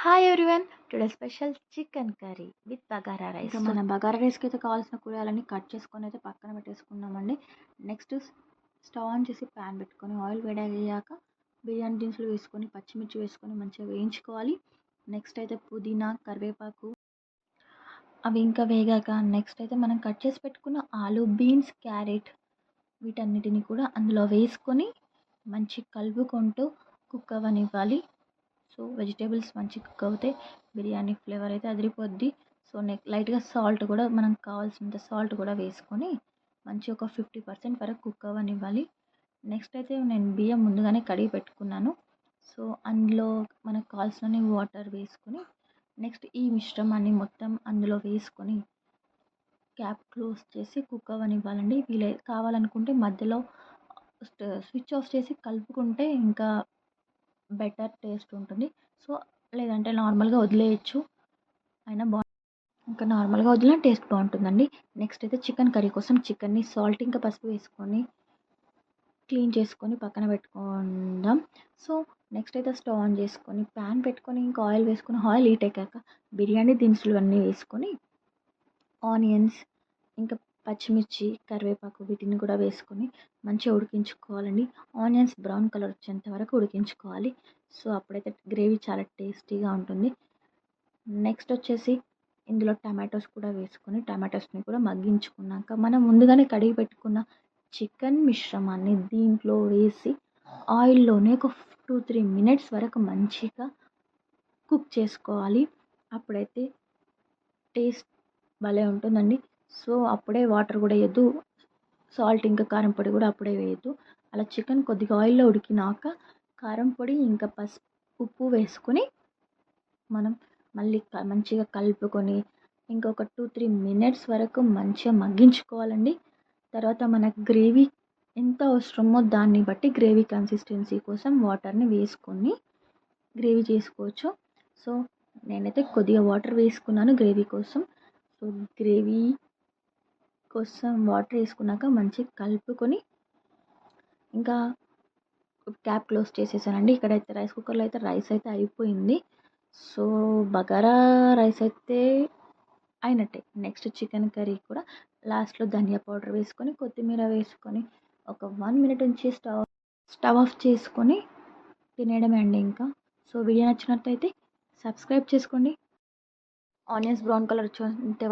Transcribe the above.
Hi everyone, today special chicken curry with bagara rice. ఇంకా మనం బగారా రైస్కి అయితే కావాల్సిన కూరగాయలన్నీ కట్ చేసుకొని అయితే పక్కన పెట్టేసుకున్నామండి. నెక్స్ట్ స్టవ్ ఆన్ చేసి ప్యాన్ పెట్టుకొని ఆయిల్ వేడయ్యాక బిర్యానీ దినుసులు వేసుకొని పచ్చిమిర్చి వేసుకొని మంచిగా వేయించుకోవాలి. నెక్స్ట్ అయితే పుదీనా కరివేపాకు అవి ఇంకా వేగాక నెక్స్ట్ అయితే మనం కట్ చేసి పెట్టుకున్న ఆలు బీన్స్ క్యారెట్ వీటన్నిటిని కూడా అందులో వేసుకొని మంచి కలుపుకుంటూ కుక్ అవ్వనివ్వాలి. సో వెజిటేబుల్స్ మంచి కుక్ అవుతాయి, బిర్యానీ ఫ్లేవర్ అయితే అదిరిపోద్ది. సో లైట్గా సాల్ట్ కూడా మనకు కావాల్సినంత సాల్ట్ కూడా వేసుకొని మంచి ఒక 50% వరకు కుక్ అవ్వనివ్వాలి. నెక్స్ట్ అయితే నేను బియ్యం ముందుగానే కడిగి పెట్టుకున్నాను. సో అందులో మనకు కావాల్సిన వాటర్ వేసుకొని నెక్స్ట్ ఈ మిశ్రమాన్ని మొత్తం అందులో వేసుకొని క్యాప్ క్లోజ్ చేసి కుక్ అవ్వనివ్వాలండి. కావాలనుకుంటే మధ్యలో స్విచ్ ఆఫ్ చేసి కలుపుకుంటే ఇంకా బెటర్ టేస్ట్ ఉంటుంది. సో లేదంటే నార్మల్గా వదిలేయచ్చు, అయినా ఇంకా నార్మల్గా వదిలిన టేస్ట్ బాగుంటుందండి. నెక్స్ట్ అయితే చికెన్ కర్రీ కోసం చికెన్ని సాల్ట్ ఇంకా పసుపు వేసుకొని క్లీన్ చేసుకొని పక్కన పెట్టుకుందాం. సో నెక్స్ట్ అయితే స్టవ్ ఆన్ చేసుకొని ప్యాన్ పెట్టుకొని ఇంకా ఆయిల్ వేసుకొని ఆయిల్ హీట్ ఎక్కాక బిర్యానీ దినుసులు అన్నీ వేసుకొని ఆనియన్స్ ఇంకా పచ్చిమిర్చి కరివేపాకు వీటిని కూడా వేసుకొని మంచిగా ఉడికించుకోవాలండి. ఆనియన్స్ బ్రౌన్ కలర్ వచ్చేంత వరకు ఉడికించుకోవాలి. సో అప్పుడైతే గ్రేవీ చాలా టేస్టీగా ఉంటుంది. నెక్స్ట్ వచ్చేసి ఇందులో టమాటోస్ కూడా వేసుకొని టమాటోస్ని కూడా మగ్గించుకున్నాక మనం ముందుగానే కడిగి పెట్టుకున్న చికెన్ మిశ్రమాన్ని దీంట్లో వేసి ఆయిల్లోనే ఒక 2-3 మినిట్స్ వరకు మంచిగా కుక్ చేసుకోవాలి. అప్పుడైతే టేస్ట్ భలే ఉంటుందండి. సో అప్పుడే వాటర్ కూడా వేయద్దు, సాల్ట్ ఇంకా కారం పొడి కూడా అప్పుడే వేయద్దు. అలా చికెన్ కొద్దిగా ఆయిల్లో ఉడికినాక కారం పొడి ఇంకా ఉప్పు వేసుకొని మనం మళ్ళీ మంచిగా కలుపుకొని ఇంకొక 2-3 మినిట్స్ వరకు మంచిగా మగ్గించుకోవాలండి. తర్వాత మనకు గ్రేవీ ఎంత అవసరమో దాన్ని బట్టి గ్రేవీ కన్సిస్టెన్సీ కోసం వాటర్ని వేసుకొని గ్రేవీ చేసుకోవచ్చు. సో నేనైతే కొద్దిగా వాటర్ వేసుకున్నాను గ్రేవీ కోసం. సో గ్రేవీ కోసం వాటర్ వేసుకున్నాక మంచిగా కలుపుకొని ఇంకా క్యాప్ క్లోజ్ చేసేసానండి. ఇక్కడైతే రైస్ కుక్కర్లో అయితే రైస్ అయితే అయిపోయింది. సో బగారా రైస్ అయితే అయినట్టే. నెక్స్ట్ చికెన్ కర్రీ కూడా లాస్ట్లో ధనియా పౌడర్ వేసుకొని కొత్తిమీర వేసుకొని ఒక 1 మినిట్ ఉంచి స్టవ్ ఆఫ్ చేసుకొని తినేయడమే అండి ఇంకా. సో వీడియో నచ్చినట్టయితే సబ్స్క్రైబ్ చేసుకోండి. ఆనియన్స్ బ్రౌన్ కలర్ వచ్చేంత